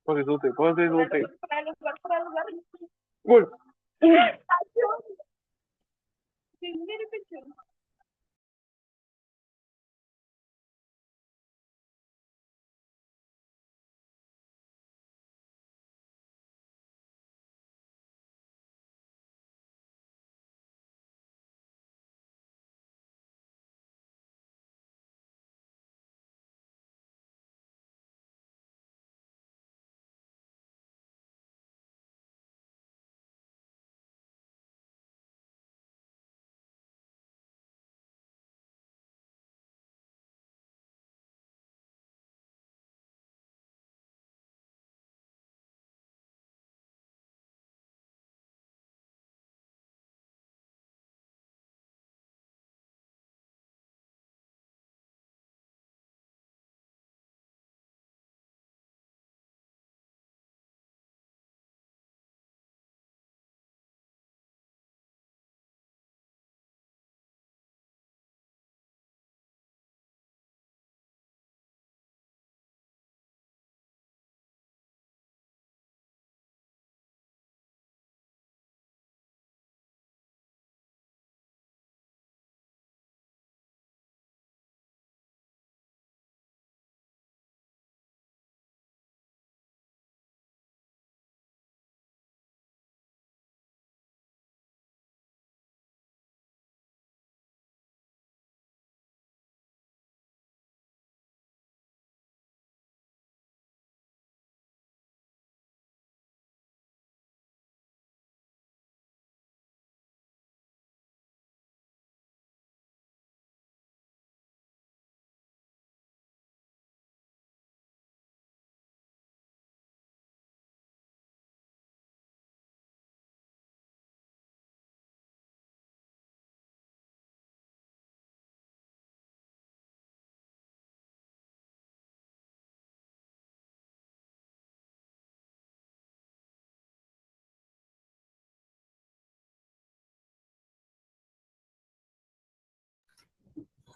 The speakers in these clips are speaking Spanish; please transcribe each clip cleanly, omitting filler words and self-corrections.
Pase, Dute. Gol.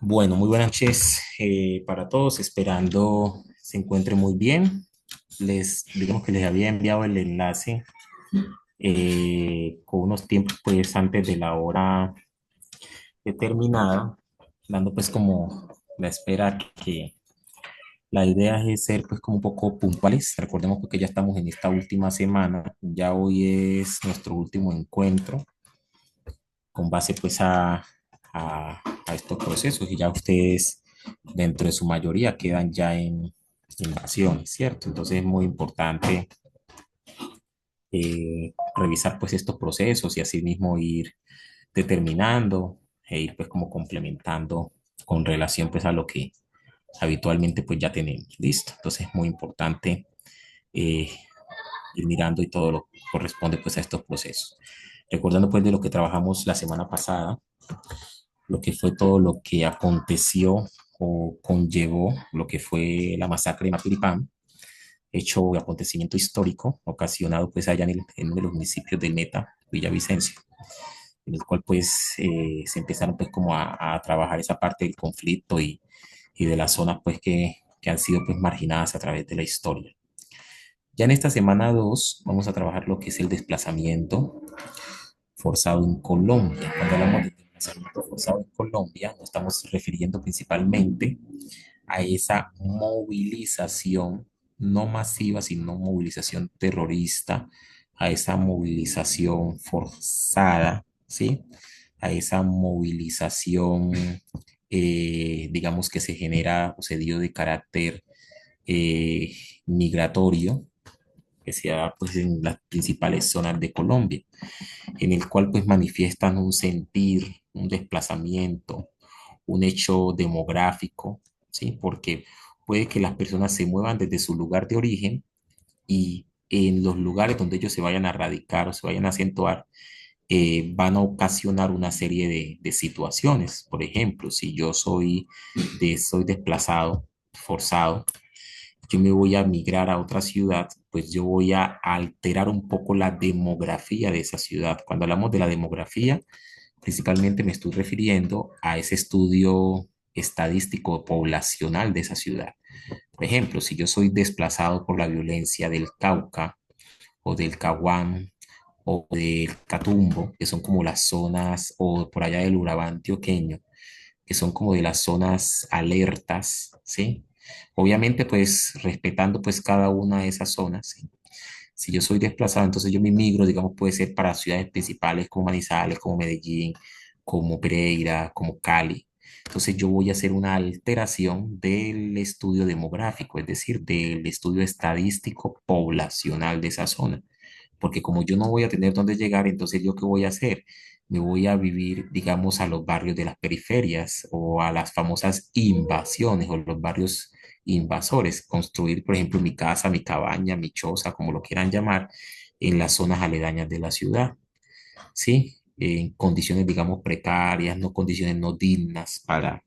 Bueno, muy buenas noches para todos, esperando se encuentren muy bien. Digamos que les había enviado el enlace con unos tiempos pues antes de la hora determinada, dando pues como la espera que la idea es ser pues como un poco puntuales. Recordemos pues, que ya estamos en esta última semana, ya hoy es nuestro último encuentro con base pues a estos procesos y ya ustedes dentro de su mayoría quedan ya en vacaciones, ¿cierto? Entonces es muy importante revisar pues estos procesos y asimismo ir determinando e ir pues como complementando con relación pues a lo que habitualmente pues ya tenemos, ¿listo? Entonces es muy importante eh, ir mirando y todo lo que corresponde pues a estos procesos. Recordando pues de lo que trabajamos la semana pasada, lo que fue todo lo que aconteció o conllevó lo que fue la masacre de Mapiripán, hecho o acontecimiento histórico ocasionado pues allá en uno de los municipios del Meta, Villavicencio, en el cual pues se empezaron pues como a trabajar esa parte del conflicto y de las zonas pues que han sido pues marginadas a través de la historia. Ya en esta semana 2 vamos a trabajar lo que es el desplazamiento forzado en Colombia. Cuando hablamos de desplazamiento forzado en Colombia, nos estamos refiriendo principalmente a esa movilización no masiva, sino movilización terrorista, a esa movilización forzada, ¿sí? A esa movilización, digamos, que se genera o se dio de carácter eh, migratorio, que se da pues, en las principales zonas de Colombia, en el cual pues manifiestan un sentir, un desplazamiento, un hecho demográfico, ¿sí? Porque puede que las personas se muevan desde su lugar de origen y en los lugares donde ellos se vayan a radicar o se vayan a acentuar, van a ocasionar una serie de situaciones. Por ejemplo, si yo soy desplazado, forzado, yo me voy a migrar a otra ciudad, pues yo voy a alterar un poco la demografía de esa ciudad. Cuando hablamos de la demografía, principalmente me estoy refiriendo a ese estudio estadístico poblacional de esa ciudad. Por ejemplo, si yo soy desplazado por la violencia del Cauca o del Caguán o del Catumbo, que son como las zonas, o por allá del Urabá antioqueño, que son como de las zonas alertas, ¿sí? Obviamente, pues respetando pues cada una de esas zonas, ¿sí? Si yo soy desplazado, entonces yo me migro, digamos, puede ser para ciudades principales como Manizales, como Medellín, como Pereira, como Cali. Entonces yo voy a hacer una alteración del estudio demográfico, es decir, del estudio estadístico poblacional de esa zona. Porque como yo no voy a tener dónde llegar, entonces yo qué voy a hacer? Me voy a vivir, digamos, a los barrios de las periferias o a las famosas invasiones o los barrios invasores, construir, por ejemplo, mi casa, mi cabaña, mi choza, como lo quieran llamar, en las zonas aledañas de la ciudad, ¿sí? En condiciones, digamos, precarias, no condiciones no dignas para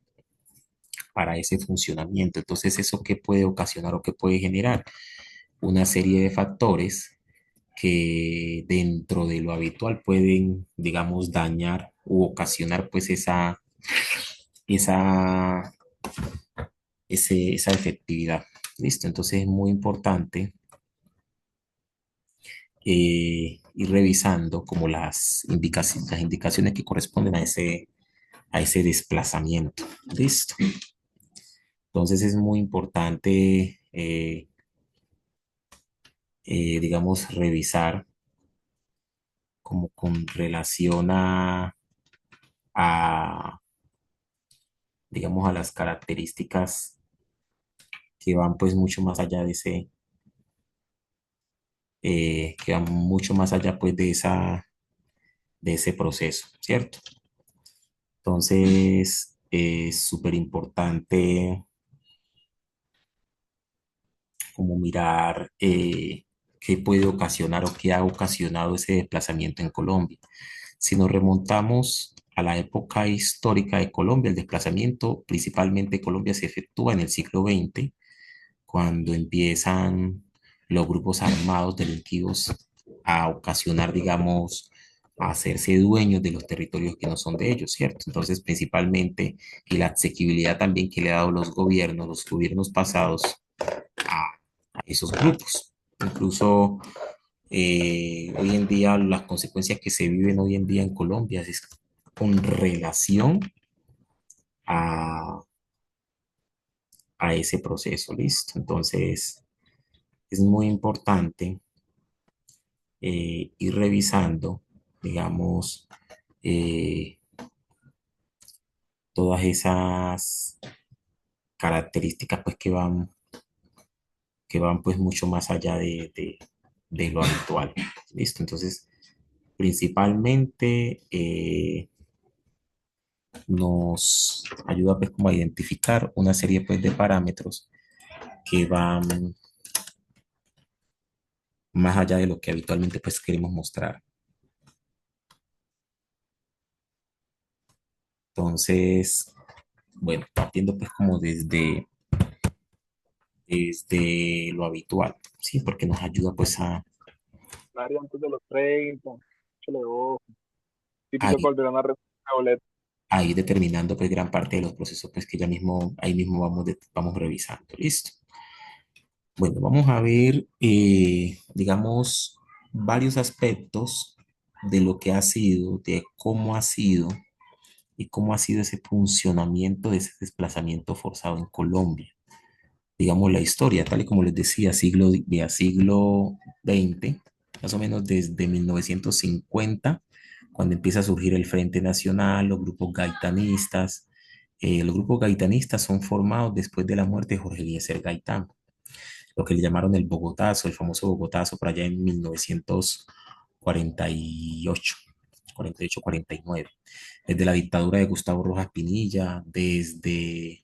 ese funcionamiento. Entonces, ¿eso qué puede ocasionar o qué puede generar? Una serie de factores que dentro de lo habitual pueden, digamos, dañar u ocasionar pues esa, esa efectividad. ¿Listo? Entonces es muy importante ir revisando como las indicaciones que corresponden a ese desplazamiento. ¿Listo? Entonces es muy importante, digamos, revisar como con relación a, digamos, a las características que van pues mucho más allá que van mucho más allá pues de ese proceso, ¿cierto? Entonces, es súper importante como mirar qué puede ocasionar o qué ha ocasionado ese desplazamiento en Colombia. Si nos remontamos a la época histórica de Colombia, el desplazamiento principalmente de Colombia se efectúa en el siglo XX, cuando empiezan los grupos armados delictivos a ocasionar, digamos, a hacerse dueños de los territorios que no son de ellos, ¿cierto? Entonces, principalmente, y la asequibilidad también que le ha dado los gobiernos pasados a esos grupos. Incluso hoy en día, las consecuencias que se viven hoy en día en Colombia es con relación a, a ese proceso, ¿listo? Entonces, es muy importante ir revisando, digamos, eh, todas esas características pues que van pues mucho más allá de lo habitual. ¿Listo? Entonces, principalmente nos ayuda pues como a identificar una serie pues de parámetros que van más allá de lo que habitualmente pues queremos mostrar. Entonces, bueno, partiendo pues como desde lo habitual, ¿sí? Porque nos ayuda pues Área antes de los 30, échale ojo. a Típico que volverán a boleta. a ir determinando pues gran parte de los procesos pues que ya mismo, ahí mismo vamos revisando. ¿Listo? Bueno, vamos a ver, digamos, varios aspectos de lo que ha sido, de cómo ha sido y cómo ha sido ese funcionamiento de ese desplazamiento forzado en Colombia. Digamos, la historia, tal y como les decía, siglo XX, más o menos desde 1950, cuando empieza a surgir el Frente Nacional, los grupos gaitanistas. Los grupos gaitanistas son formados después de la muerte de Jorge Eliezer Gaitán, lo que le llamaron el Bogotazo, el famoso Bogotazo, por allá en 1948, 48-49, desde la dictadura de Gustavo Rojas Pinilla, desde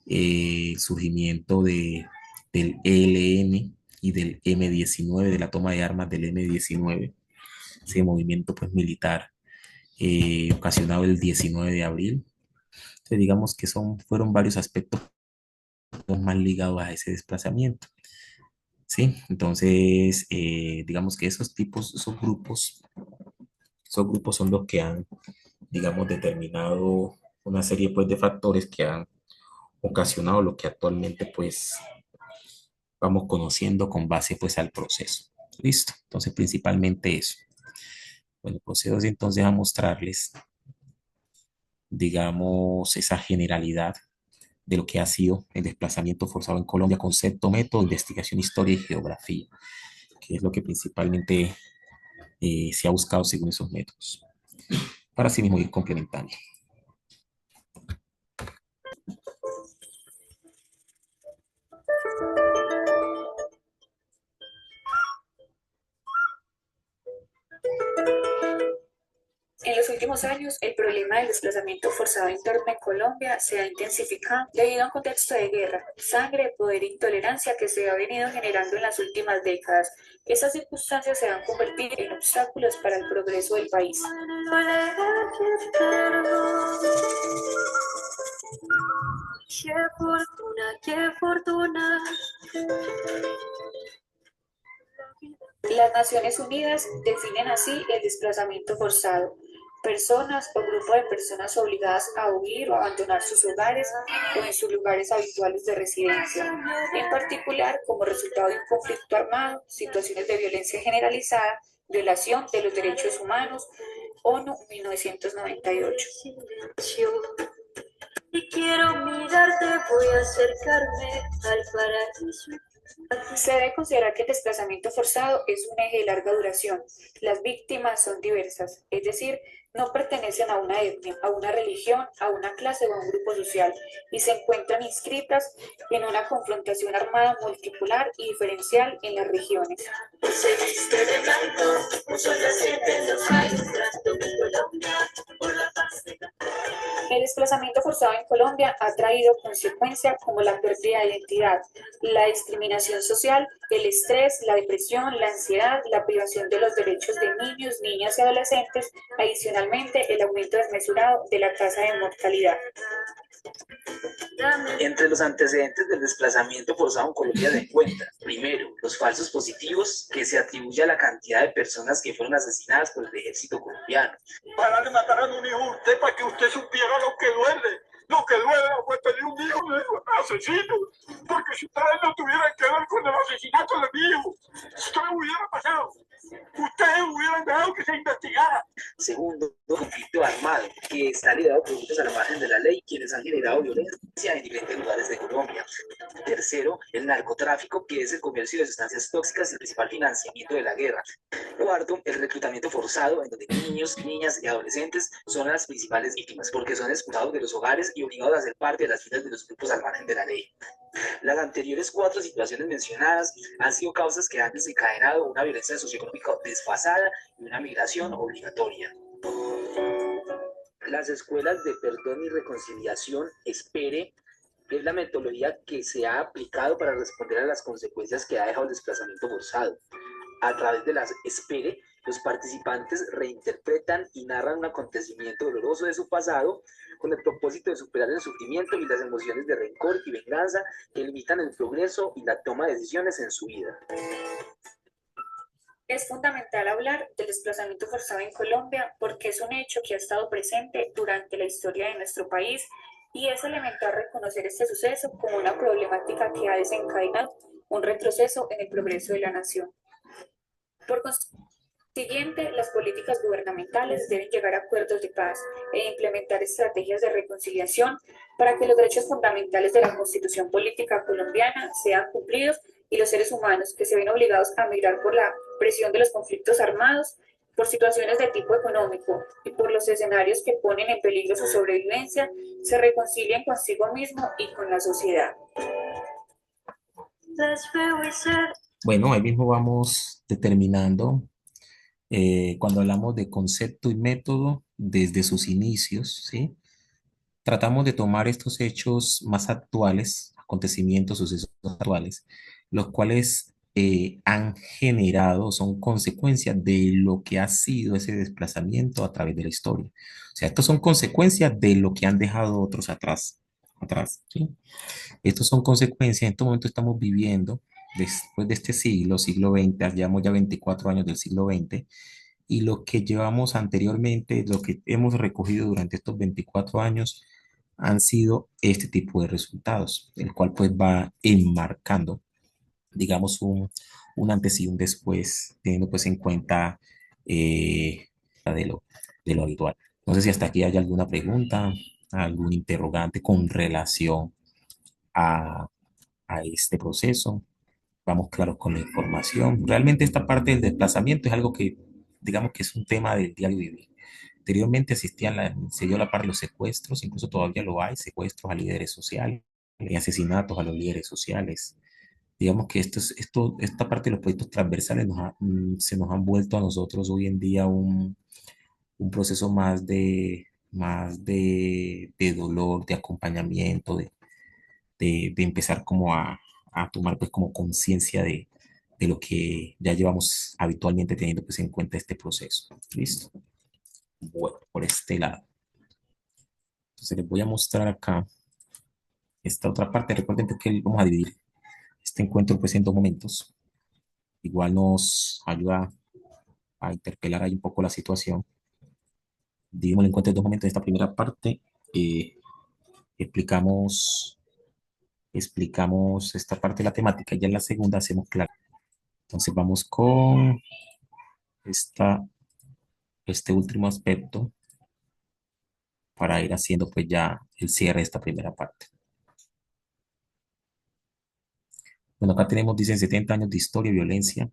el surgimiento del ELN y del M-19, de la toma de armas del M-19, ese movimiento pues militar, ocasionado el 19 de abril. Entonces, digamos que fueron varios aspectos más ligados a ese desplazamiento. Sí, entonces, digamos que esos grupos son los que han, digamos, determinado una serie, pues, de factores que han ocasionado lo que actualmente, pues, vamos conociendo con base, pues, al proceso. Listo, entonces, principalmente eso. Bueno, procedo entonces a mostrarles, digamos, esa generalidad de lo que ha sido el desplazamiento forzado en Colombia, concepto, método, investigación, historia y geografía, que es lo que principalmente se ha buscado según esos métodos, para así mismo ir complementando. En los últimos años, el problema del desplazamiento forzado interno en Colombia se ha intensificado debido a un contexto de guerra, sangre, poder e intolerancia que se ha venido generando en las últimas décadas. Estas circunstancias se han convertido en obstáculos para el progreso del país. Qué fortuna, qué fortuna. Las Naciones Unidas definen así el desplazamiento forzado: personas o grupo de personas obligadas a huir o abandonar sus hogares o en sus lugares habituales de residencia, en particular como resultado de un conflicto armado, situaciones de violencia generalizada, violación de los derechos humanos, ONU 1998. Si quiero mirarte, voy a acercarme al paraíso. Se debe considerar que el desplazamiento forzado es un eje de larga duración. Las víctimas son diversas, es decir, no pertenecen a una etnia, a una religión, a una clase o a un grupo social, y se encuentran inscritas en una confrontación armada multipolar y diferencial en las regiones. Se viste de blanco, puso la siete en los aires, tras mi Colombia, por la paz de... El desplazamiento forzado en Colombia ha traído consecuencias como la pérdida de identidad, la discriminación social, el estrés, la depresión, la ansiedad, la privación de los derechos de niños, niñas y adolescentes, adicionalmente el aumento desmesurado de la tasa de mortalidad. Entre los antecedentes del desplazamiento forzado en Colombia se encuentran, primero, los falsos positivos que se atribuye a la cantidad de personas que fueron asesinadas por el ejército colombiano. Para le mataron un hijo a usted para que usted supiera lo que duele. Lo que duele fue tener un hijo de asesino. Porque si ustedes no tuvieran que ver con el asesinato de mi hijo, esto no hubiera pasado. Ustedes hubieran dejado que se investigara. Segundo, conflicto armado, que está liderado por grupos al margen de la ley, quienes han generado violencia en diferentes lugares de Colombia. Tercero, el narcotráfico, que es el comercio de sustancias tóxicas y el principal financiamiento de la guerra. Cuarto, el reclutamiento forzado, en donde niños, niñas y adolescentes son las principales víctimas, porque son expulsados de los hogares y obligados a ser parte de las filas de los grupos al margen de la ley. Las anteriores cuatro situaciones mencionadas han sido causas que han desencadenado una violencia socioeconómica desfasada y una migración obligatoria. Las escuelas de perdón y reconciliación, ESPERE, es la metodología que se ha aplicado para responder a las consecuencias que ha dejado el desplazamiento forzado. A través de las ESPERE, los participantes reinterpretan y narran un acontecimiento doloroso de su pasado con el propósito de superar el sufrimiento y las emociones de rencor y venganza que limitan el progreso y la toma de decisiones en su vida. Es fundamental hablar del desplazamiento forzado en Colombia porque es un hecho que ha estado presente durante la historia de nuestro país y es elemental reconocer este suceso como una problemática que ha desencadenado un retroceso en el progreso de la nación. Por consiguiente, las políticas gubernamentales deben llegar a acuerdos de paz e implementar estrategias de reconciliación para que los derechos fundamentales de la Constitución Política colombiana sean cumplidos y los seres humanos que se ven obligados a migrar por la presión de los conflictos armados, por situaciones de tipo económico y por los escenarios que ponen en peligro su sobrevivencia, se reconcilien consigo mismo y con la sociedad. Bueno, ahí mismo vamos determinando cuando hablamos de concepto y método desde sus inicios, ¿sí? Tratamos de tomar estos hechos más actuales, acontecimientos, sucesos actuales, los cuales han generado, son consecuencias de lo que ha sido ese desplazamiento a través de la historia. O sea, estos son consecuencias de lo que han dejado otros atrás, ¿sí? Estos son consecuencias, en este momento estamos viviendo, después de este siglo XX, llevamos ya 24 años del siglo XX, y lo que llevamos anteriormente, lo que hemos recogido durante estos 24 años, han sido este tipo de resultados, el cual pues va enmarcando, digamos, un antes y un después, teniendo pues en cuenta eh, de de lo habitual. No sé si hasta aquí hay alguna pregunta, algún interrogante con relación a, a este proceso. Vamos claros con la información. Realmente esta parte del desplazamiento es algo que, digamos que es un tema del diario vivir. Anteriormente se dio la parte de los secuestros, incluso todavía lo hay, secuestros a líderes sociales, asesinatos a los líderes sociales. Digamos que esta parte de los proyectos transversales se nos han vuelto a nosotros hoy en día un proceso más de dolor, de acompañamiento, de empezar como a tomar pues como conciencia de lo que ya llevamos habitualmente teniendo pues en cuenta este proceso. ¿Listo? Bueno, por este lado. Entonces les voy a mostrar acá esta otra parte. Recuerden pues, que vamos a dividir este encuentro pues en dos momentos. Igual nos ayuda a interpelar ahí un poco la situación. Dividimos el encuentro en dos momentos. En esta primera parte explicamos esta parte de la temática y ya en la segunda hacemos claro. Entonces vamos con este último aspecto para ir haciendo pues ya el cierre de esta primera parte. Bueno, acá tenemos, dicen 70 años de historia, violencia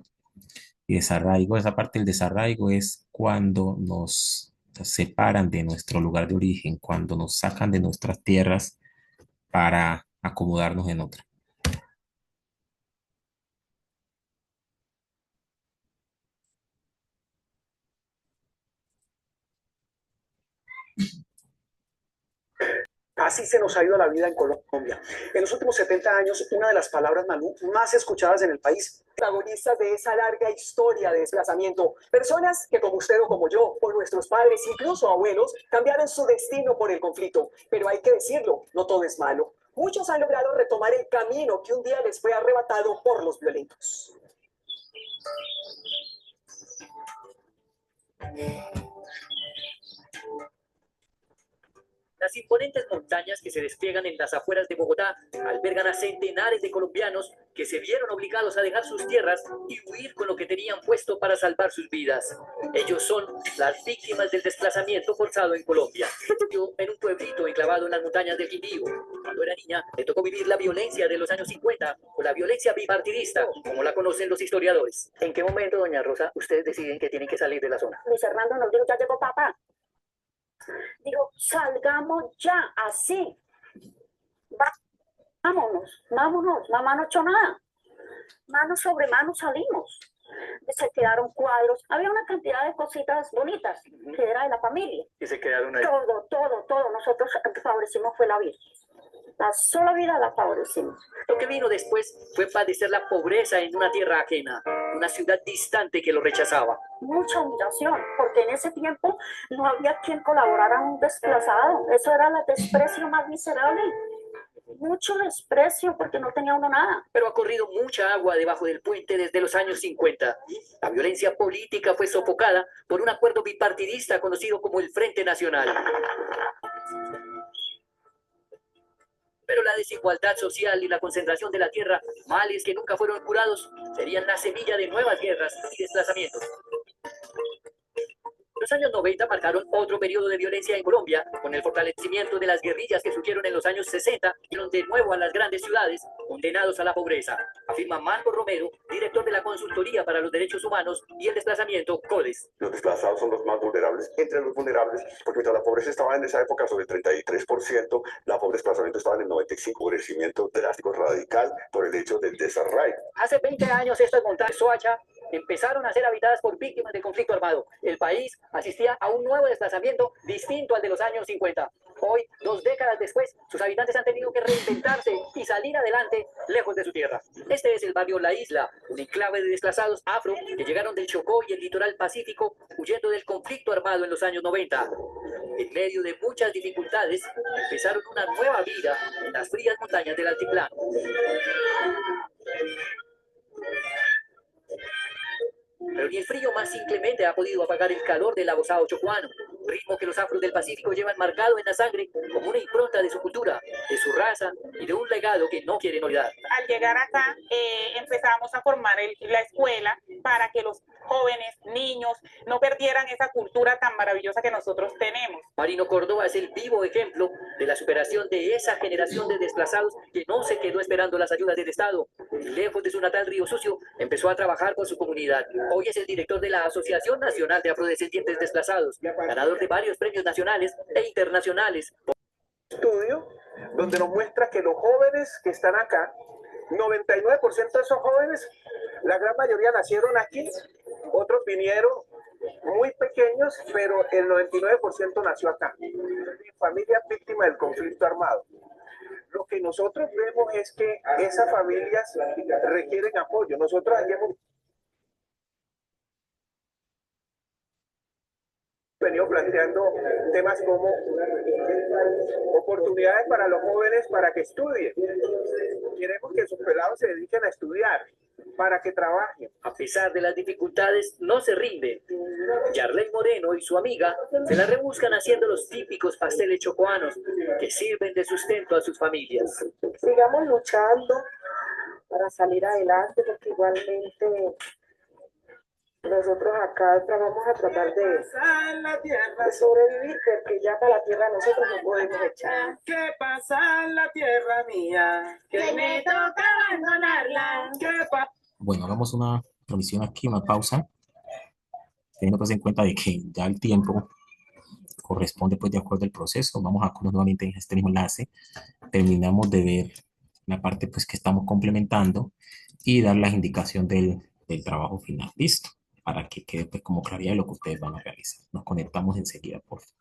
y desarraigo. Esa parte del desarraigo es cuando nos separan de nuestro lugar de origen, cuando nos sacan de nuestras tierras para acomodarnos en otra. Así se nos ha ido la vida en Colombia. En los últimos 70 años, una de las palabras más escuchadas en el país, protagonistas de esa larga historia de desplazamiento, personas que como usted o como yo, o nuestros padres, incluso abuelos, cambiaron su destino por el conflicto. Pero hay que decirlo, no todo es malo. Muchos han logrado retomar el camino que un día les fue arrebatado por los violentos. Las imponentes montañas que se despliegan en las afueras de Bogotá albergan a centenares de colombianos que se vieron obligados a dejar sus tierras y huir con lo que tenían puesto para salvar sus vidas. Ellos son las víctimas del desplazamiento forzado en Colombia. Yo, en un pueblito enclavado en las montañas del Quindío. Cuando era niña, le tocó vivir la violencia de los años 50 o la violencia bipartidista, como la conocen los historiadores. ¿En qué momento, doña Rosa, ustedes deciden que tienen que salir de la zona? Luis Hernando nos dijo, ya llegó papá. Digo, salgamos ya, así. Vámonos, mamá no ha hecho nada. Mano sobre mano salimos. Se quedaron cuadros, había una cantidad de cositas bonitas que era de la familia. Y se quedaron ahí. Todo. Nosotros favorecimos fue la vida. La sola vida la favorecimos. Lo que vino después fue padecer la pobreza en una tierra ajena, una ciudad distante que lo rechazaba. Mucha humillación, porque en ese tiempo no había quien colaborara a un desplazado. Eso era el desprecio más miserable. Mucho desprecio porque no tenía uno nada. Pero ha corrido mucha agua debajo del puente desde los años 50. La violencia política fue sofocada por un acuerdo bipartidista conocido como el Frente Nacional. Pero la desigualdad social y la concentración de la tierra, males que nunca fueron curados, serían la semilla de nuevas guerras y desplazamientos. Los años 90 marcaron otro periodo de violencia en Colombia, con el fortalecimiento de las guerrillas que surgieron en los años 60 y dieron de nuevo a las grandes ciudades, condenados a la pobreza, afirma Marco Romero, director de la Consultoría para los Derechos Humanos y el Desplazamiento, CODES. Los desplazados son los más vulnerables, entre los vulnerables, porque mientras la pobreza estaba en esa época sobre el 33%, la pobreza desplazamiento estaba en el 95%, crecimiento drástico, radical, por el hecho del desarraigo. Hace 20 años estas montañas, Soacha, empezaron a ser habitadas por víctimas del conflicto armado. El país asistía a un nuevo desplazamiento distinto al de los años 50. Hoy, 2 décadas después, sus habitantes han tenido que reinventarse y salir adelante lejos de su tierra. Este es el barrio La Isla, un enclave de desplazados afro que llegaron del Chocó y el litoral pacífico huyendo del conflicto armado en los años 90. En medio de muchas dificultades, empezaron una nueva vida en las frías montañas del altiplano. Pero ni el frío más inclemente ha podido apagar el calor del abosado chocuano, ritmo que los afros del Pacífico llevan marcado en la sangre como una impronta de su cultura, de su raza y de un legado que no quieren olvidar. Al llegar acá, empezamos a formar la escuela para que los jóvenes, niños, no perdieran esa cultura tan maravillosa que nosotros tenemos. Marino Córdoba es el vivo ejemplo de la superación de esa generación de desplazados que no se quedó esperando las ayudas del Estado. Lejos de su natal Río Sucio, empezó a trabajar por su comunidad. Hoy es el director de la Asociación Nacional de Afrodescendientes Desplazados, ganador de varios premios nacionales e internacionales. Estudio donde nos muestra que los jóvenes que están acá, 99% de esos jóvenes, la gran mayoría nacieron aquí, otros vinieron muy pequeños, pero el 99% nació acá. Familias víctimas del conflicto armado. Lo que nosotros vemos es que esas familias requieren apoyo. Nosotros aquí hemos venido planteando temas como oportunidades para los jóvenes para que estudien. Queremos que sus pelados se dediquen a estudiar, para que trabajen. A pesar de las dificultades, no se rinden. Yarley Moreno y su amiga se la rebuscan haciendo los típicos pasteles chocoanos que sirven de sustento a sus familias. Sigamos luchando para salir adelante, porque igualmente nosotros acá vamos a tratar de sobrevivir, porque ya para la tierra nosotros no podemos echar. ¿Qué pasa en la tierra mía? Que me toca abandonarla. ¿Qué pasa? Bueno, hagamos una provisión aquí, una pausa, teniendo pues en cuenta de que ya el tiempo corresponde pues de acuerdo al proceso. Vamos a poner nuevamente en este mismo enlace, terminamos de ver la parte pues que estamos complementando y dar la indicación del trabajo final, listo, para que quede pues como claridad de lo que ustedes van a realizar. Nos conectamos enseguida, por favor.